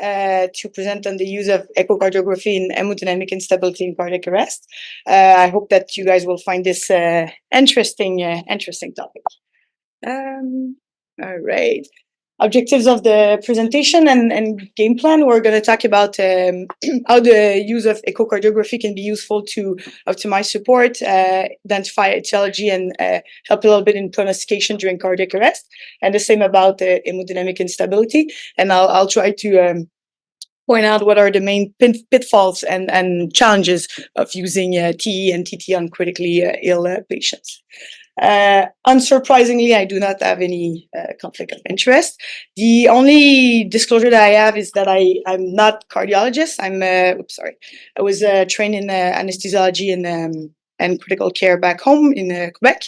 to present on the use of echocardiography in hemodynamic instability in cardiac arrest. I hope that you guys will find this interesting topic. All right. Objectives of the presentation and game plan. We're going to talk about how the use of echocardiography can be useful to optimize support, identify etiology, and help a little bit in prognostication during cardiac arrest. And the same about hemodynamic instability. And I'll try to point out what are the main pitfalls and challenges of using TE and TT on critically ill patients. Unsurprisingly, I do not have any conflict of interest. The only disclosure that I have is that I'm not cardiologist. I was trained in anesthesiology and critical care back home in Quebec.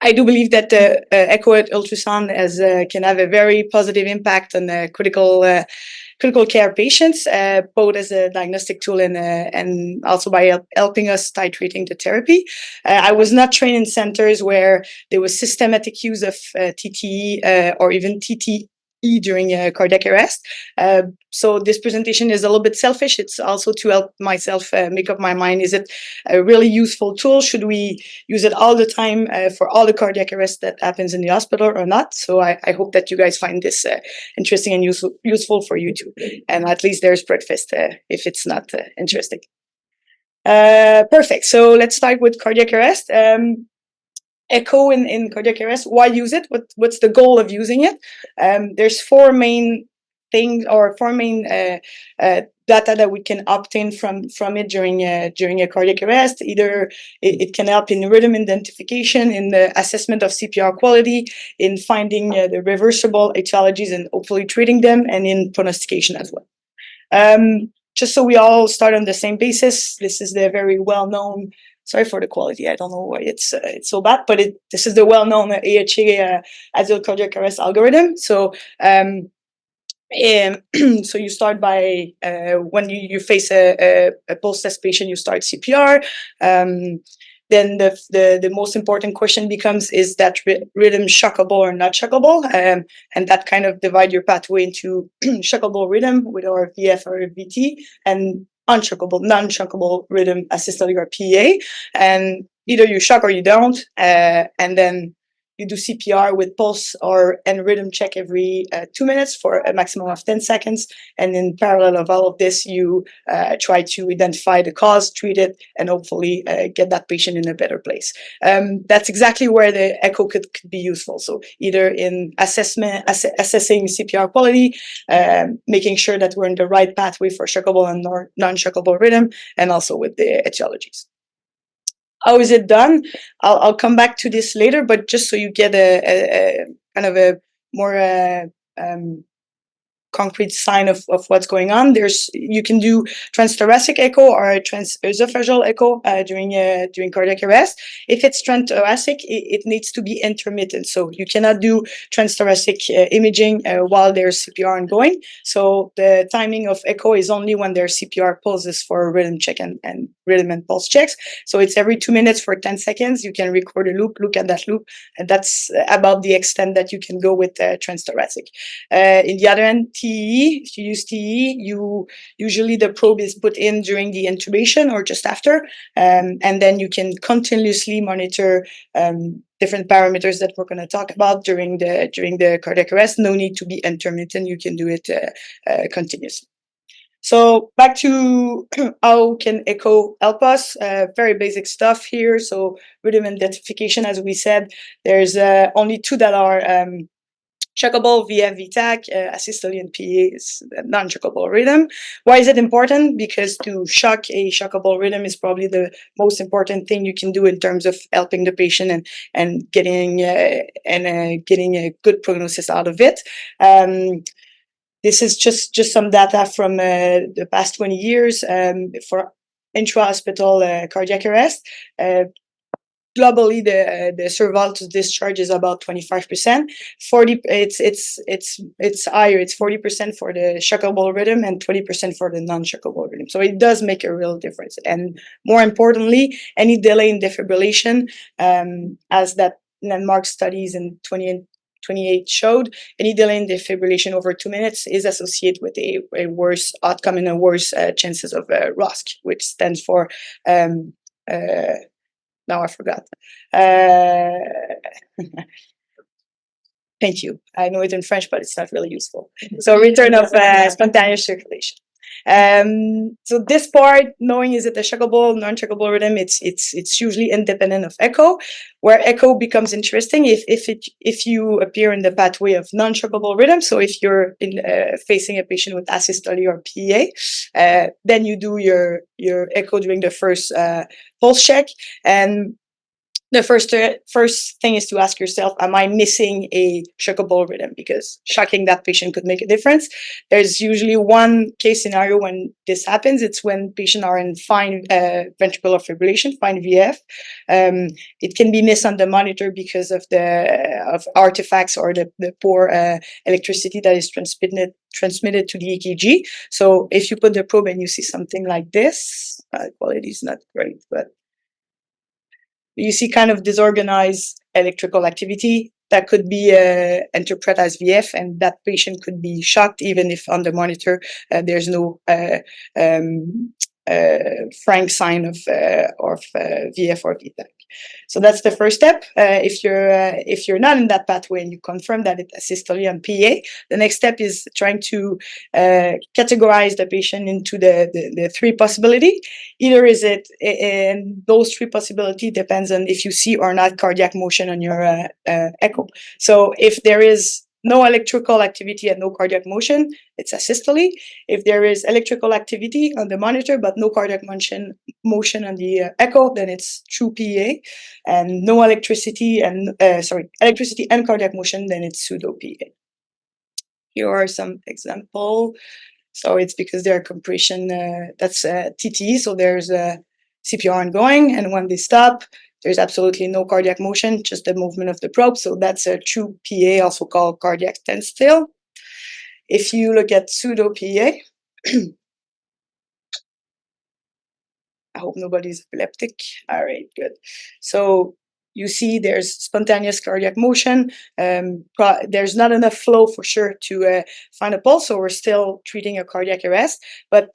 I do believe that the echo ultrasound can have a very positive impact on critical care patients, both as a diagnostic tool and also by helping us titrating the therapy. I was not trained in centers where there was systematic use of TTE or even TTE during cardiac arrest. So this presentation is a little bit selfish. It's also to help myself make up my mind. Is it a really useful tool? Should we use it all the time for all the cardiac arrest that happens in the hospital or not? So I hope that you guys find this interesting and useful for you too. And at least there's breakfast if it's not interesting. Perfect. So let's start with cardiac arrest. Echo in cardiac arrest. Why use it? What's the goal of using it? There's four main things or four main data that we can obtain from it during a cardiac arrest. Either it can help in rhythm identification, in the assessment of CPR quality, in finding the reversible etiologies and hopefully treating them, and in prognostication as well. Just so we all start on the same basis, this is the very well-known. Sorry for the quality. I don't know why it's so bad, but this is the well-known AHA axial cardiac arrest algorithm. So, so you start by when you face a post-test patient, you start CPR. Then the most important question becomes: is that rhythm shockable or not shockable? And that kind of divide your pathway into shockable rhythm with our VF or VT and unshockable, non-shockable rhythm assisted or PEA. And either you shock or you don't. And then you do CPR with pulse and rhythm check every 2 minutes for a maximum of 10 seconds. And in parallel of all of this, you try to identify the cause, treat it, and hopefully get that patient in a better place. That's exactly where the echo could be useful. So either in assessing CPR quality, making sure that we're in the right pathway for shockable and non-shockable rhythm, and also with the etiologies. How is it done? I'll come back to this later, but just so you get a kind of a more concrete sign of what's going on. You can do transthoracic echo or transesophageal echo during cardiac arrest. If it's transthoracic, it needs to be intermittent. So you cannot do transthoracic imaging while there's CPR ongoing. So the timing of echo is only when there's CPR pulses for rhythm check and rhythm and pulse checks. So it's every 2 minutes for 10 seconds. You can record a loop, look at that loop, and that's about the extent that you can go with transthoracic. In the other end, TE, if you use TE, usually the probe is put in during the intubation or just after, and then you can continuously monitor different parameters that we're going to talk about during the cardiac arrest. No need to be intermittent; you can do it continuously. So back to how can echo help us? Very basic stuff here. So rhythm identification, as we said, there's only two that are shockable: VF, VTAC, asystole and PA is non-shockable rhythm. Why is it important? Because to shock a shockable rhythm is probably the most important thing you can do in terms of helping the patient and getting a good prognosis out of it. This is just some data from the past 20 years for intra-hospital cardiac arrest. Globally, the survival to discharge is about 25%. It's higher. It's 40% for the shockable rhythm and 20% for the non-shockable rhythm. So it does make a real difference. And more importantly, any delay in defibrillation, as that landmark studies in 28 showed any delay in defibrillation over 2 minutes is associated with a worse outcome and a worse chances of ROSC, which stands for now I forgot. Thank you. I know it in French, but it's not really useful. So return of spontaneous circulation. So this part, knowing is it a shockable, non-shockable rhythm, it's usually independent of echo. Where echo becomes interesting if you appear in the pathway of non-shockable rhythm. So if you're facing a patient with asystole or PEA, then you do your echo during the first pulse check. And the first thing is to ask yourself, am I missing a shockable rhythm? Because shocking that patient could make a difference. There's usually one case scenario when this happens. It's when patients are in fine ventricular fibrillation, fine VF. It can be missed on the monitor because of artifacts or the poor electricity that is transmitted to the EKG. So if you put the probe and you see something like this, quality is not great, but you see kind of disorganized electrical activity that could be interpreted as VF, and that patient could be shocked even if on the monitor there's no frank sign of VF or VTAC. So that's the first step. If you're not in that pathway and you confirm that it's asystole and PA, the next step is trying to categorize the patient into the three possibility. Either is it, and those three possibility depends on if you see or not cardiac motion on your echo. So if there is no electrical activity and no cardiac motion, it's asystole. If there is electrical activity on the monitor but no cardiac motion on the echo, then it's true PEA. And no electricity and electricity and cardiac motion, then it's pseudo PEA. Here are some examples. So it's because there are compression, that's TTE, so there's a CPR ongoing, and when they stop, there's absolutely no cardiac motion, just the movement of the probe. So that's a true PA, also called cardiac standstill. If you look at pseudo PA, I hope nobody's epileptic. All right, good. So you see there's spontaneous cardiac motion. There's not enough flow for sure to find a pulse, so we're still treating a cardiac arrest, but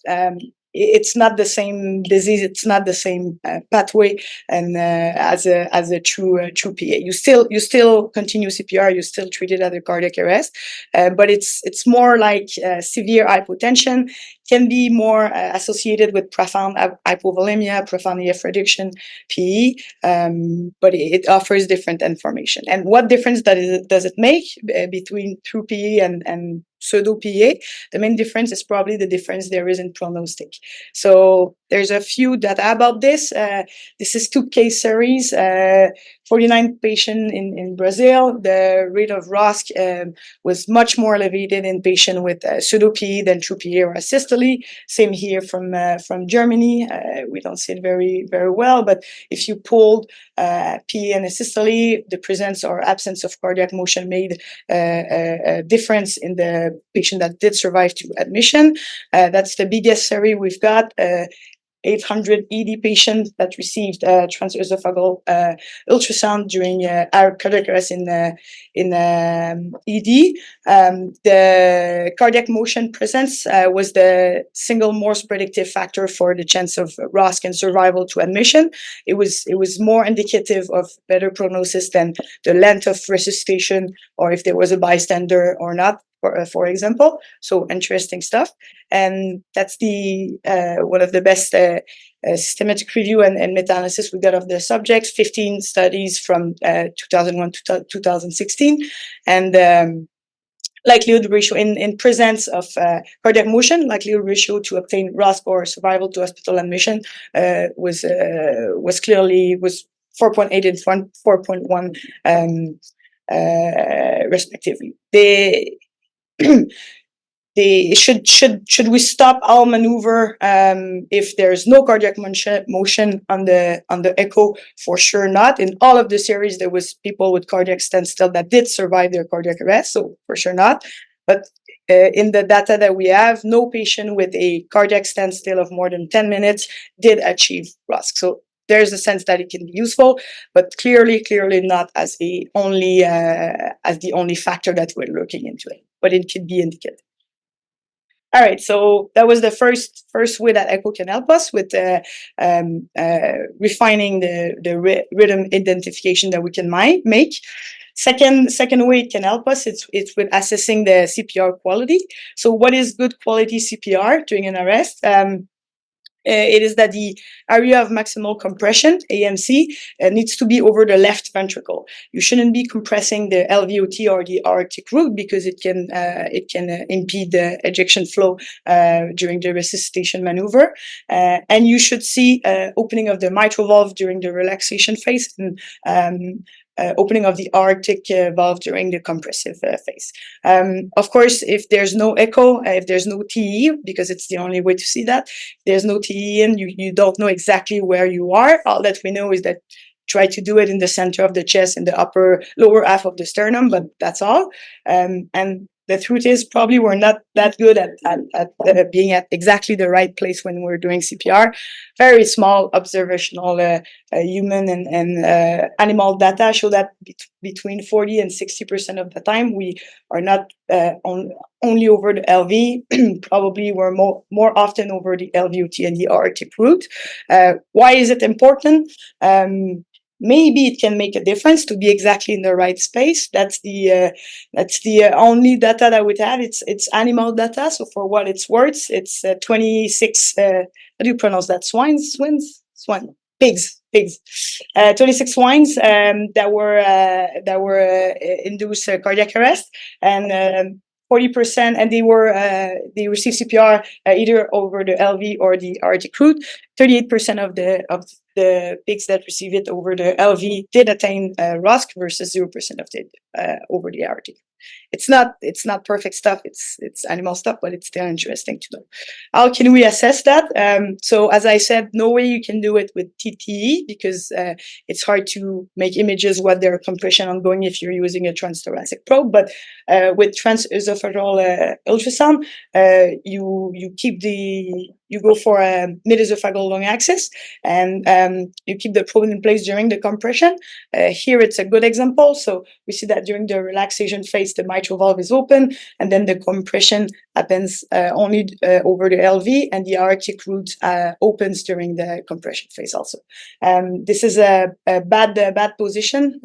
it's not the same disease. It's not the same pathway, and as a true PA, you still continue CPR. You still treat it as a cardiac arrest, but it's more like severe hypotension. Can be more associated with profound hypovolemia, profound EF reduction, PE, but it offers different information. And what difference does it make between true PE and pseudo PA? The main difference is probably the difference there is in prognostic. So there's a few data about this. This is 2 case series, 49 patients in Brazil. The rate of ROSC was much more elevated in patients with pseudo PE than true PA or asystole. Same here from Germany. We don't see it very, very well, but if you pulled PA and asystole, the presence or absence of cardiac motion made a difference in the patient that did survive to admission. That's the biggest series we've got. 880 patients that received transesophageal ultrasound during cardiac arrest in ED. The cardiac motion presence was the single most predictive factor for the chance of ROSC and survival to admission. It was more indicative of better prognosis than the length of resuscitation or if there was a bystander or not, for example. So interesting stuff. And that's the one of the best systematic review and meta-analysis we got of the subjects, 15 studies from 2001 to 2016. And likelihood ratio in presence of cardiac motion, likelihood ratio to obtain ROSC or survival to hospital admission was 4.8 and 4.1 respectively. Should we stop all maneuver if there's no cardiac motion on the echo? For sure not. In all of the series, there was people with cardiac standstill that did survive their cardiac arrest, so for sure not. But in the data that we have, no patient with a cardiac standstill of more than 10 minutes did achieve ROSC. So there's a sense that it can be useful, but clearly not as the only factor that we're looking into it. But it could be indicated. All right, so that was the first way that echo can help us with refining the rhythm identification that we can make. Second way it can help us, it's with assessing the CPR quality. So what is good quality CPR during an arrest? It is that the area of maximal compression, AMC, needs to be over the left ventricle. You shouldn't be compressing the LVOT or the aortic root because it can impede the ejection flow during the resuscitation maneuver. And you should see opening of the mitral valve during the relaxation phase and opening of the aortic valve during the compressive phase. Of course, if there's no echo, if there's no TE, because it's the only way to see that, there's no TE in, you don't know exactly where you are. All that we know is that try to do it in the center of the chest and the lower half of the sternum, but that's all. And the truth is probably we're not that good at being at exactly the right place when we're doing CPR. Very small observational human and animal data show that between 40 and 60% of the time we are not only over the LV. Probably we're more often over the LVOT and the aortic root. Why is it important? Maybe it can make a difference to be exactly in the right space. That's the only data that we have. It's animal data. So for what it's worth, it's 26. How do you pronounce that? Pigs. 26 swines that were induced cardiac arrest, and 40%, and they received CPR either over the LV or the aortic root. 38% of the pigs that received it over the LV did attain ROSC versus 0% of it over the aortic. It's not perfect stuff. It's animal stuff, but it's still interesting to know. How can we assess that? So as I said, no way you can do it with TTE because it's hard to make images what their compression ongoing if you're using a transthoracic probe. But with transesophageal ultrasound, you go for a mid-esophageal long axis, and you keep the probe in place during the compression. Here it's a good example. So we see that during the relaxation phase, the mitral valve is open, and then the compression happens only over the LV, and the aortic root opens during the compression phase also. This is a bad position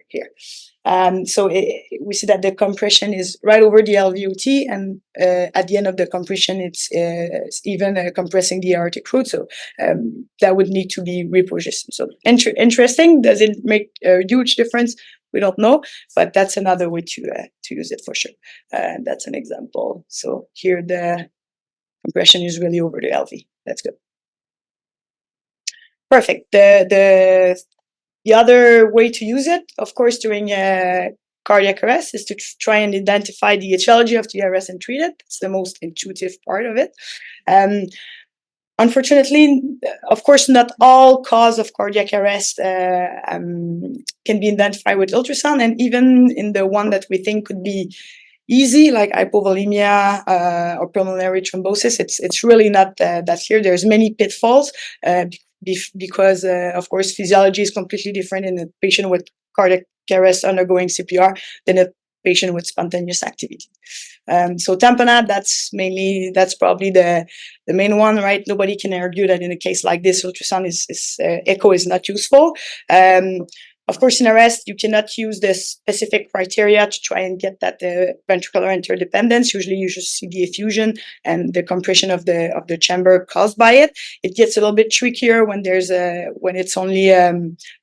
here. So we see that the compression is right over the LVOT, and at the end of the compression, it's even compressing the aortic root. So that would need to be repositioned. So interesting. Does it make a huge difference? We don't know, but that's another way to use it for sure. And that's an example. So here the compression is really over the LV. That's good. Perfect. The other way to use it, of course, during cardiac arrest is to try and identify the etiology of the arrest and treat it. It's the most intuitive part of it. Unfortunately, of course, not all cause of cardiac arrest can be identified with ultrasound, and even in the one that we think could be easy, like hypovolemia or pulmonary thrombosis, it's really not that here. There's many pitfalls because, of course, physiology is completely different in a patient with cardiac arrest undergoing CPR than a patient with spontaneous activity. So tamponade, that's probably the main one, right? Nobody can argue that in a case like this, ultrasound echo is not useful. Of course, in arrest, you cannot use the specific criteria to try and get that ventricular interdependence. Usually, you just see the effusion and the compression of the chamber caused by it. It gets a little bit trickier when it's only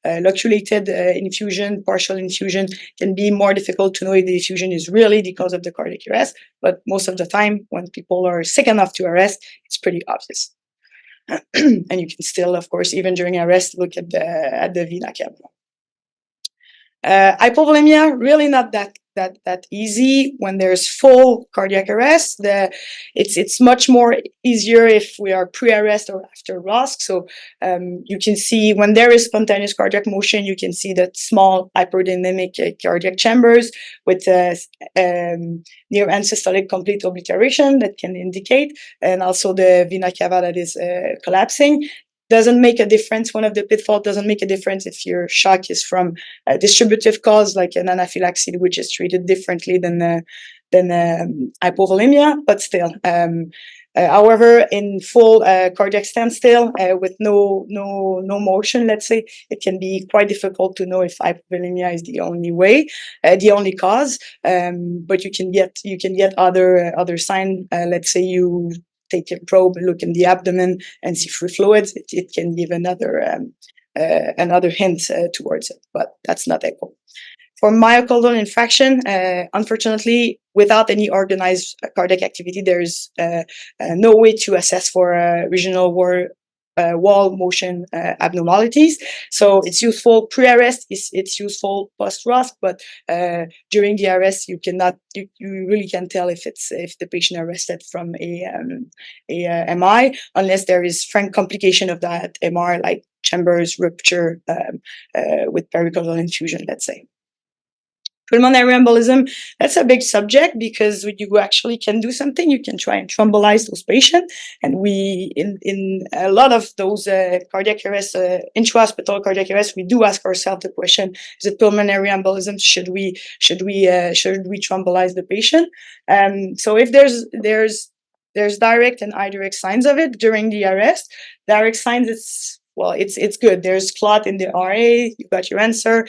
loculated infusion, partial infusion. Can be more difficult to know if the effusion is really the cause of the cardiac arrest. But most of the time, when people are sick enough to arrest, it's pretty obvious. And you can still, of course, even during arrest, look at the vena cava. Hypovolemia, really not that easy when there's full cardiac arrest. It's much more easier if we are pre-arrest or after ROSC. So you can see when there is spontaneous cardiac motion, you can see that small hyperdynamic cardiac chambers with near end-systolic complete obliteration that can indicate, and also the vena cava that is collapsing. doesn't make a difference. One of the pitfalls doesn't make a difference if your shock is from a distributive cause, like an anaphylaxis, which is treated differently than hypovolemia, but still. However, in full cardiac standstill with no motion, let's say, it can be quite difficult to know if hypovolemia is the only way, the only cause. But you can get other sign. Let's say you take a probe, look in the abdomen, and see free fluids. It can give another hint towards it, but that's not echo. For myocardial infarction, unfortunately, without any organized cardiac activity, there's no way to assess for regional wall motion abnormalities. So it's useful pre-arrest, it's useful post-ROSC, but during the arrest, you really can't tell if the patient arrested from a MI, unless there is frank complication of that MR, like chambers rupture with pericardial infusion, let's say. Pulmonary embolism, that's a big subject because you actually can do something. You can try and thrombolize those patients. And we, in a lot of those cardiac arrests, intra-hospital cardiac arrests, we do ask ourselves the question, is it pulmonary embolism? Should we thrombolize the patient? So if there's direct and indirect signs of it during the arrest. Direct signs, it's good. There's clot in the RA. You got your answer.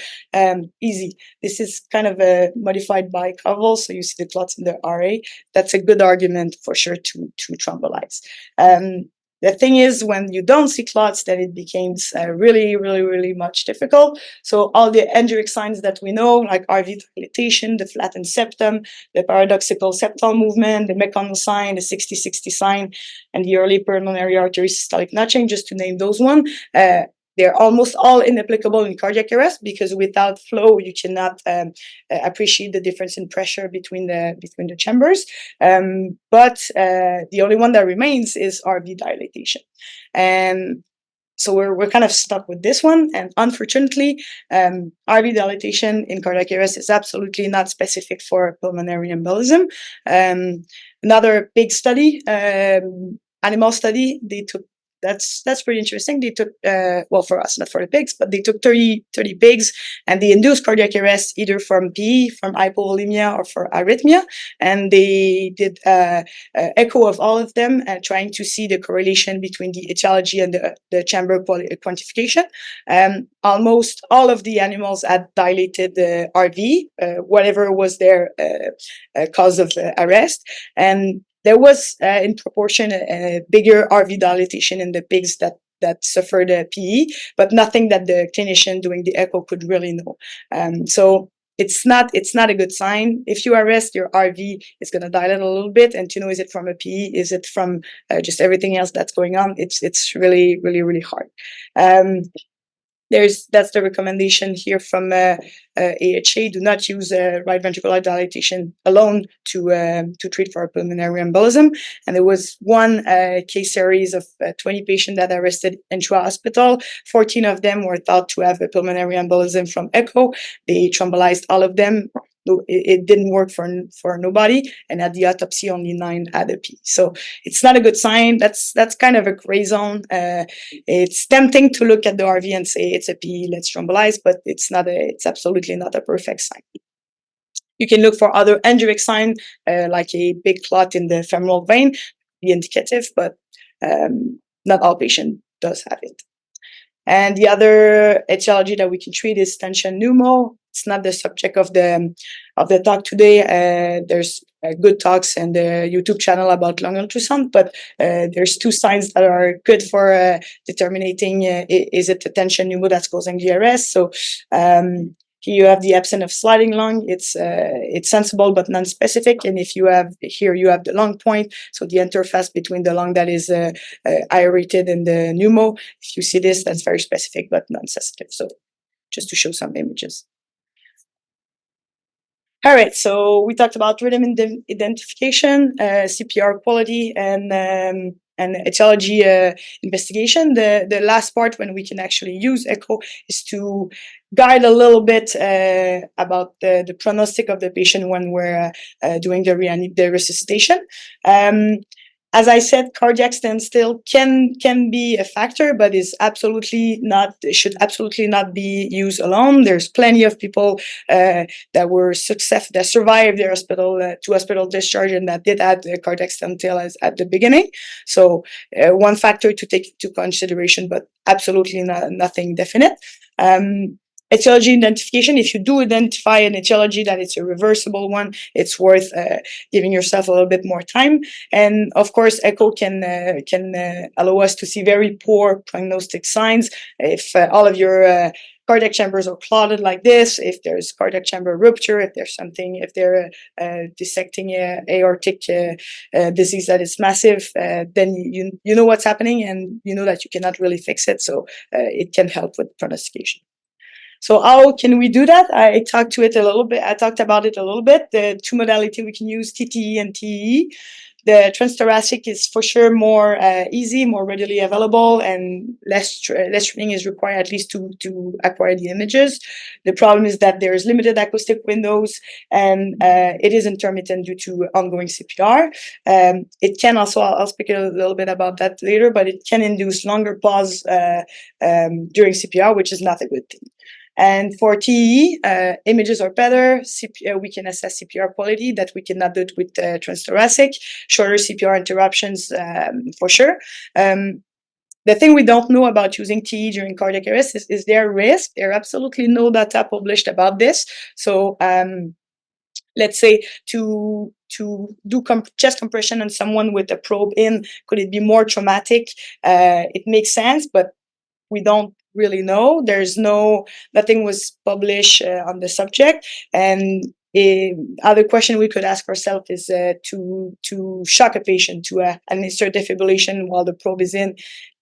Easy. This is kind of modified by Covell, so you see the clots in the RA. That's a good argument for sure to thrombolize. The thing is, when you don't see clots, then it becomes really, really, really much difficult. So all the indirect signs that we know, like RV dilatation, the flattened septum, the paradoxical septal movement, the McConnell sign, the 60-60 sign, and the early pulmonary artery systolic notching, just to name those one. They're almost all inapplicable in cardiac arrest because without flow, you cannot appreciate the difference in pressure between the chambers. But the only one that remains is RV dilatation. And so we're kind of stuck with this one. And unfortunately, RV dilatation in cardiac arrest is absolutely not specific for pulmonary embolism. Another big study, animal study, they took, that's pretty interesting. They took, for us, not for the pigs, but they took 30 pigs and they induced cardiac arrest either from PE, from hypovolemia, or for arrhythmia. And they did echo of all of them, trying to see the correlation between the etiology and the chamber quantification. Almost all of the animals had dilated RV, whatever was their cause of arrest. And there was, in proportion, a bigger RV dilatation in the pigs that suffered a PE, but nothing that the clinician doing the echo could really know. So it's not a good sign. If you arrest, your RV is going to dilate a little bit, and to know, is it from a PE? Is it from just everything else that's going on? It's really, really, really hard. That's the recommendation here from AHA. Do not use right ventricular dilatation alone to treat for a pulmonary embolism. And there was one case series of 20 patients that arrested intra-hospital. 14 of them were thought to have a pulmonary embolism from echo. They thrombolized all of them. It didn't work for nobody, and at the autopsy, only 9 had a P. So it's not a good sign. That's kind of a gray zone. It's tempting to look at the RV and say it's a P, let's thrombolize, but it's absolutely not a perfect sign. You can look for other indirect sign, like a big clot in the femoral vein, be indicative, but not all patients does have it. And the other etiology that we can treat is tension pneumo. It's not the subject of the talk today. There's good talks and the YouTube channel about lung ultrasound, but there's 2 signs that are good for determining is it the tension pneumo that's causing the arrest. So here you have the absence of sliding lung. It's sensible but non-specific. And if you have the lung point, so the interface between the lung that is aerated and the pneumo. If you see this, that's very specific but non-sensitive. So just to show some images. All right, so we talked about rhythm identification, CPR quality, and etiology investigation. The last part, when we can actually use echo, is to guide a little bit about the prognostic of the patient when we're doing the resuscitation. As I said, cardiac standstill can be a factor, but is absolutely not, should absolutely not be used alone. There's plenty of people that were that survived their to hospital discharge and that did have the cardiac standstill as at the beginning. So one factor to take into consideration, but absolutely nothing definite. Etiology identification, if you do identify an etiology that it's a reversible one, it's worth giving yourself a little bit more time. And of course, echo can allow us to see very poor prognostic signs. If all of your cardiac chambers are clotted like this, if there's cardiac chamber rupture, if there's something, if they're dissecting aortic disease that is massive, then you know what's happening and you know that you cannot really fix it. So it can help with prognostication. So how can we do that? I talked to it a little bit. I talked about it a little bit. The two modality we can use, TTE and TEE. The transthoracic is for sure more easy, more readily available, and less training is required, at least to acquire the images. The problem is that there's limited acoustic windows, and it is intermittent due to ongoing CPR. It can also, I'll speak a little bit about that later, but it can induce longer pause during CPR, which is not a good thing. And for TEE, images are better. We can assess CPR quality that we cannot do it with transthoracic. Shorter CPR interruptions, for sure. The thing we don't know about using TEE during cardiac arrest is there risk. There are absolutely no data published about this. So let's say to do chest compression on someone with a probe in, could it be more traumatic? It makes sense, but we don't really know. Nothing was published on the subject. And other question we could ask ourselves is to shock a patient, to administer defibrillation while the probe is in.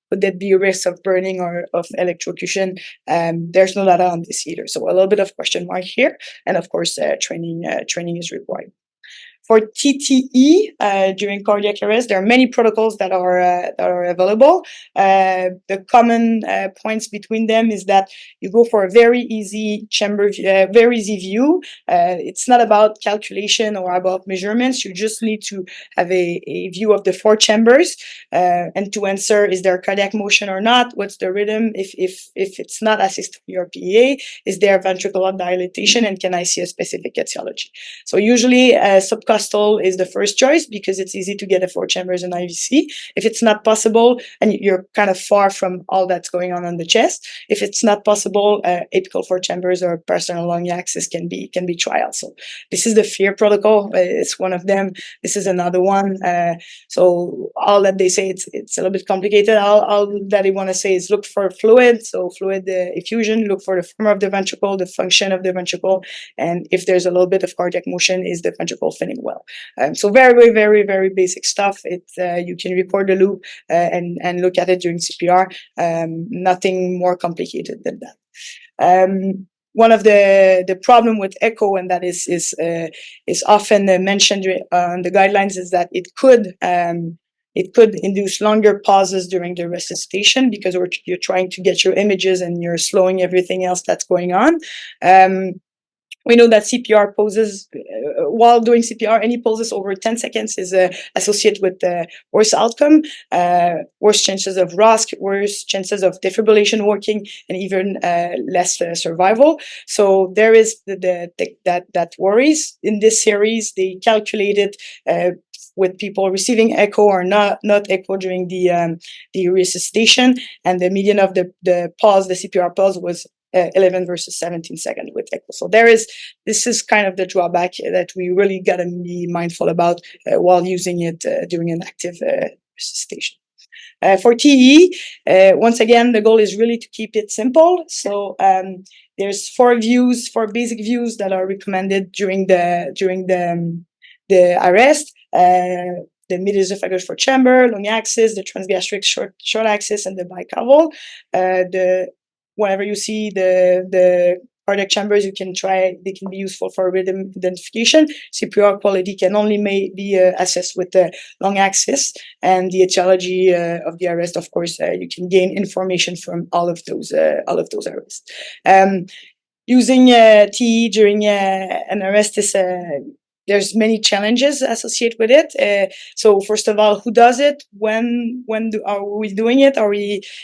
Would there be a risk of burning or of electrocution? There's no data on this either. So a little bit of question mark here. And of course, training is required. For TTE during cardiac arrest, there are many protocols that are available. The common points between them is that you go for a very easy chamber, very easy view. It's not about calculation or about measurements. You just need to have a view of the four chambers and to answer: is there cardiac motion or not? What's the rhythm? If it's not assisted or PEA, is there ventricular dilatation, and can I see a specific etiology? So usually subcostal is the first choice because it's easy to get a 4 chambers in IVC. If it's not possible and you're kind of far from all that's going on the chest, if it's not possible, apical 4 chambers or personal lung axis can be trialed. So this is the FEAR protocol. It's one of them. This is another one. So all that they say, it's a little bit complicated. All that they want to say is look for fluid. So fluid effusion, look for the form of the ventricle, the function of the ventricle, and if there's a little bit of cardiac motion, is the ventricle filling well? So very, very, very basic stuff. You can record the loop and look at it during CPR. Nothing more complicated than that. One of the problem with echo, and that is often mentioned on the guidelines, is that it could induce longer pauses during the resuscitation because you're trying to get your images and you're slowing everything else that's going on. We know that CPR poses, while doing CPR, any pauses over 10 seconds is associated with worse outcome, worse chances of ROSC, worse chances of defibrillation working, and even less survival. So there is that worries. In this series, they calculated with people receiving echo or not echo during the resuscitation, and the median of the CPR pause was 11 versus 17 seconds with echo. So this is kind of the drawback that we really got to be mindful about while using it during an active resuscitation. For TE, once again, the goal is really to keep it simple. So there's four basic views that are recommended during the arrest. The mid-esophageal short chamber, long axis, the transgastric short axis, and the bicaval. Whenever you see the cardiac chambers, they can be useful for rhythm identification. CPR quality can only be assessed with the long axis, and the etiology of the arrest, of course, you can gain information from all of those arrests. Using TE during an arrest is there's many challenges associated with it. So first of all, who does it? Are we doing it?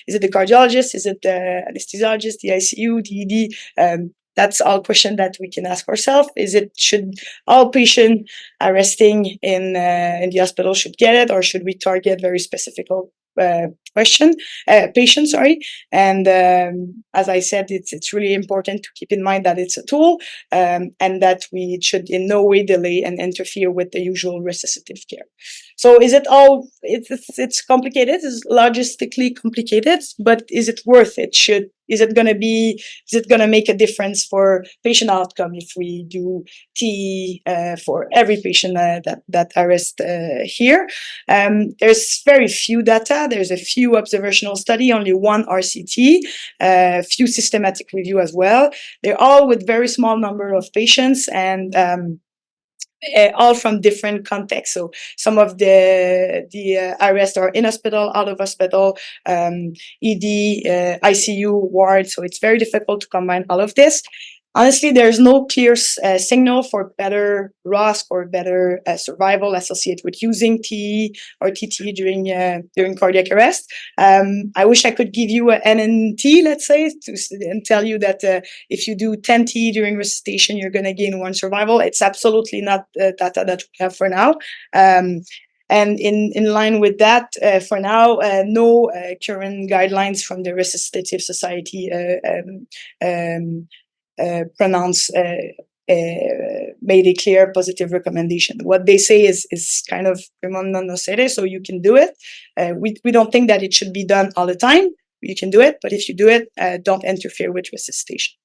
Is it the cardiologist? Is it the anesthesiologist, the ICU, the ED? That's all question that we can ask ourselves. Should all patient arresting in the hospital should get it, or should we target very specific patient? Sorry. And as I said, it's really important to keep in mind that it's a tool, and that we should in no way delay and interfere with the usual resuscitative care. So is it all? It's complicated. It's logistically complicated, but is it worth it? Is it going to make a difference for patient outcome if we do TE for every patient that arrest here? There's very few data. There's a few observational study, only one RCT, few systematic review as well. They're all with very small number of patients, and all from different contexts. So some of the arrests are in hospital, out of hospital, ED, ICU, ward. So it's very difficult to combine all of this. Honestly, there's no clear signal for better ROSC or better survival associated with using TE or TT during cardiac arrest. I wish I could give you an NNT, let's say, and tell you that if you do 10 TE during resuscitation, you're going to gain 1 survival. It's absolutely not data that we have for now. And in line with that, for now, no current guidelines from the Resuscitative Society pronounce made a clear positive recommendation. What they say is kind of non nocere, so you can do it. We don't think that it should be done all the time. You can do it, but if you do it, don't interfere with resuscitation.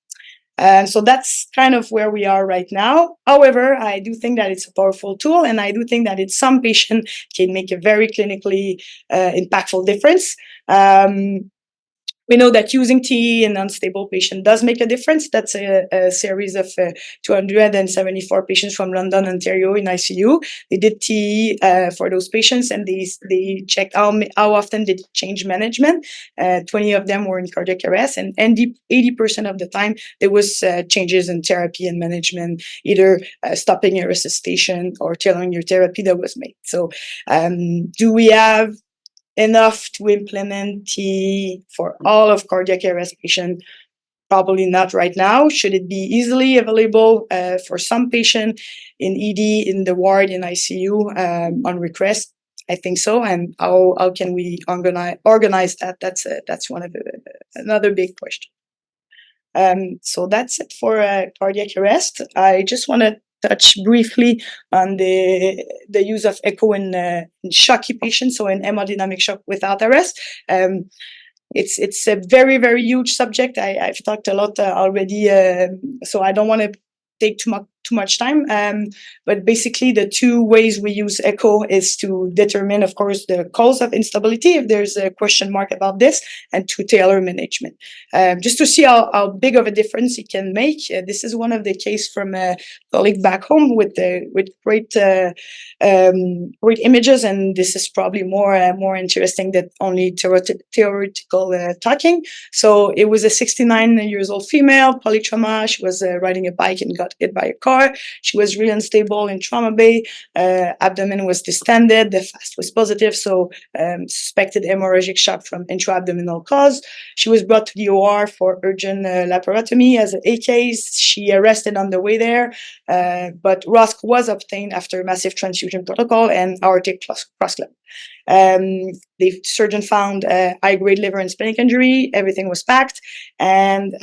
So that's kind of where we are right now. However, I do think that it's a powerful tool, and I do think that in some patients can make a very clinically impactful difference. We know that using TE in unstable patient does make a difference. That's a series of 274 patients from London, Ontario in ICU. They did TE for those patients, and they checked how often did it change management. 20 of them were in cardiac arrest, and 80% of the time there was changes in therapy and management, either stopping your resuscitation or tailoring your therapy that was made. So do we have enough to implement TE for all of cardiac arrest patients? Probably not right now. Should it be easily available for some patient in ED, in the ward, in ICU on request? I think so. And how can we organize that? That's one of another big question. So that's it for cardiac arrest. I just want to touch briefly on the use of echo in shocky patients, so in hemodynamic shock without arrest. It's a very, very huge subject. I've talked a lot already, so I don't want to take too much time. But basically, the two ways we use echo is to determine, of course, the cause of instability, if there's a question mark about this, and to tailor management. Just to see how big of a difference it can make. This is one of the case from a colleague back home with great images, and this is probably more interesting than only theoretical talking. So it was a 69-year-old female, polytrauma. She was riding a bike and got hit by a car. She was really unstable in trauma bay. Abdomen was distended. The FAST was positive, so suspected hemorrhagic shock from intra-abdominal cause. She was brought to the OR for urgent laparotomy as an A case. She arrested on the way there, but ROSC was obtained after massive transfusion protocol and aortic cross-clap. The surgeon found high-grade liver and splenic injury. Everything was packed, and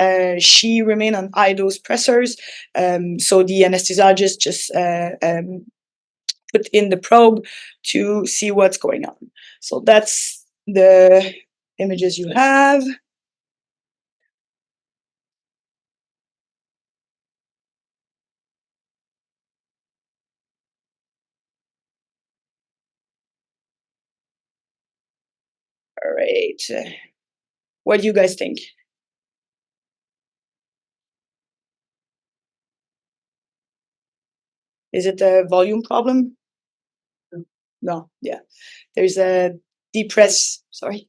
she remained on high-dose pressors. So the anesthesiologist just put in the probe to see what's going on. So that's the images you have. All right. What do you guys think? Is it a volume problem? No. Yeah. There's a depress. Sorry.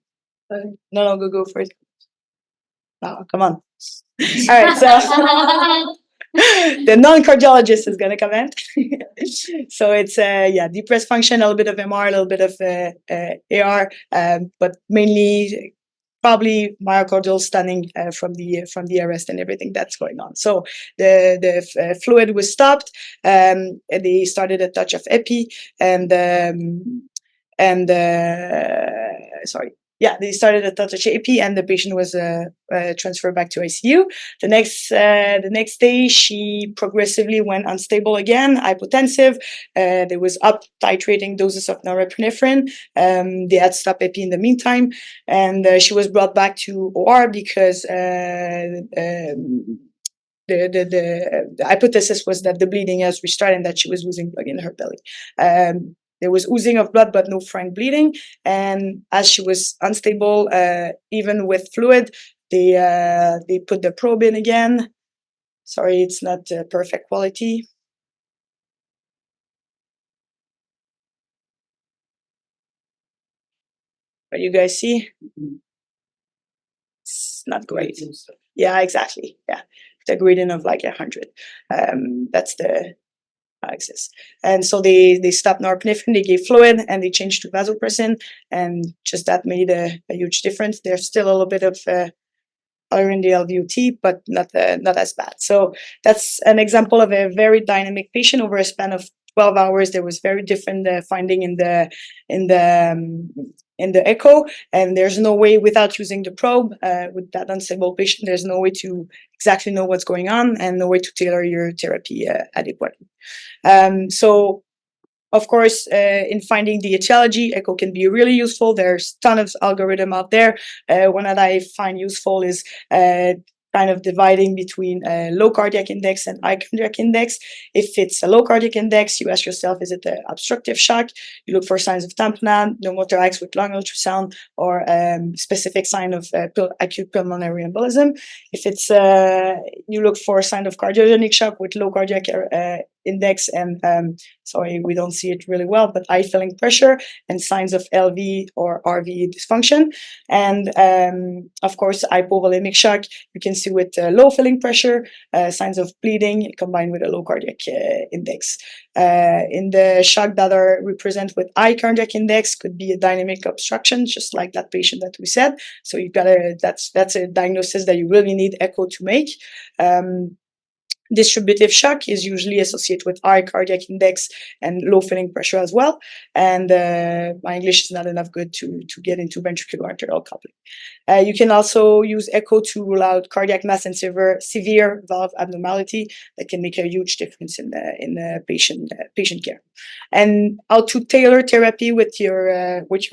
No, go for it. No, come on. All right. So The non-cardiologist is going to comment. So it's depressed function, a little bit of MR, a little bit of AR, but mainly probably myocardial stunning from the arrest and everything that's going on. So the fluid was stopped. And they started a touch of epi and sorry. Yeah, they started a touch of epi, and the patient was transferred back to ICU. The next day, she progressively went unstable again, hypotensive. There was up titrating doses of norepinephrine. They had stopped epi in the meantime, and she was brought back to OR because the hypothesis was that the bleeding has restarted and that she was losing blood in her belly. There was oozing of blood, but no frank bleeding. And as she was unstable, even with fluid, they put the probe in again. Sorry, it's not perfect quality. But you guys see? It's not great. Yeah, exactly. Yeah, the gradient of like 100. That's the axis. And so they stopped norepinephrine, they gave fluid, and they changed to vasopressin, and just that made a huge difference. There's still a little bit of other in the LVOT, but not as bad. So that's an example of a very dynamic patient over a span of 12 hours. There was very different finding in the echo, and there's no way without using the probe with that unstable patient. There's no way to exactly know what's going on, and no way to tailor your therapy adequately. So of course, in finding the etiology, echo can be really useful. There's a ton of algorithm out there. One that I find useful is kind of dividing between low cardiac index and high cardiac index. If it's a low cardiac index, you ask yourself, is it an obstructive shock? You look for signs of tamponade, pneumothorax with lung ultrasound, or specific sign of acute pulmonary embolism. If it's you look for a sign of cardiogenic shock with low cardiac index and sorry, we don't see it really well, but high filling pressure and signs of LV or RV dysfunction. And of course, hypovolemic shock, you can see with low filling pressure, signs of bleeding combined with a low cardiac index. In the shock that are represented with high cardiac index could be a dynamic obstruction, just like that patient that we said. So you've got that's a diagnosis that you really need echo to make. Distributive shock is usually associated with high cardiac index and low filling pressure as well. And my English is not enough good to get into ventricular arterial coupling. You can also use echo to rule out cardiac mass and severe valve abnormality that can make a huge difference in the patient care. And how to tailor therapy with your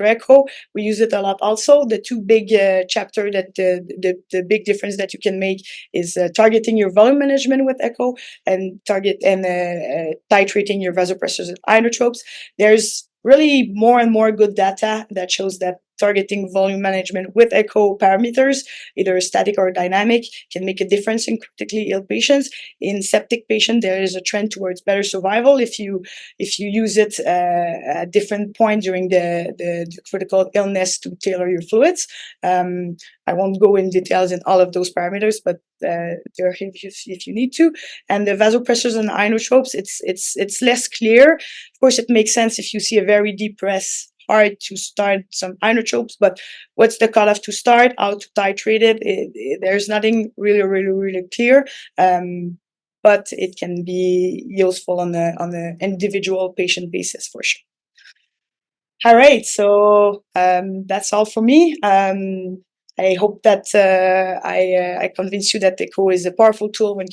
echo, we use it a lot also. The two big chapter that the big difference that you can make is targeting your volume management with echo and titrating your vasopressors and inotropes. There's really more and more good data that shows that targeting volume management with echo parameters, either static or dynamic, can make a difference in critically ill patients. In septic patients, there is a trend towards better survival if you use it at different points during the critical illness to tailor your fluids. I won't go in details in all of those parameters, but they're here if you need to. And the vasopressors and inotropes, it's less clear. Of course, it makes sense if you see a very deep press, hard to start some inotropes, but what's the cutoff to start, how to titrate it, there's nothing really clear, but it can be useful on the individual patient basis for sure. All right, so that's all for me. I hope that I convinced you that echo is a powerful tool when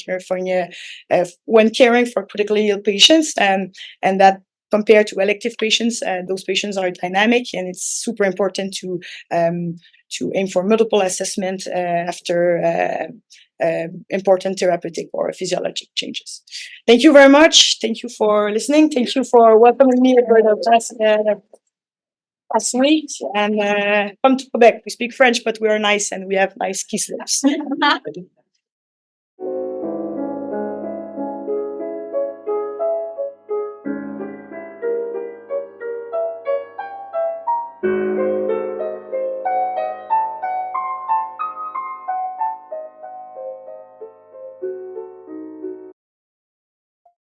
caring for critically ill patients, and that compared to elective patients, those patients are dynamic, and it's super important to aim for multiple assessment after important therapeutic or physiologic changes. Thank you very much. Thank you for listening. Thank you for welcoming me for the last week. And come to Quebec. We speak French, but we are nice and we have nice key slips.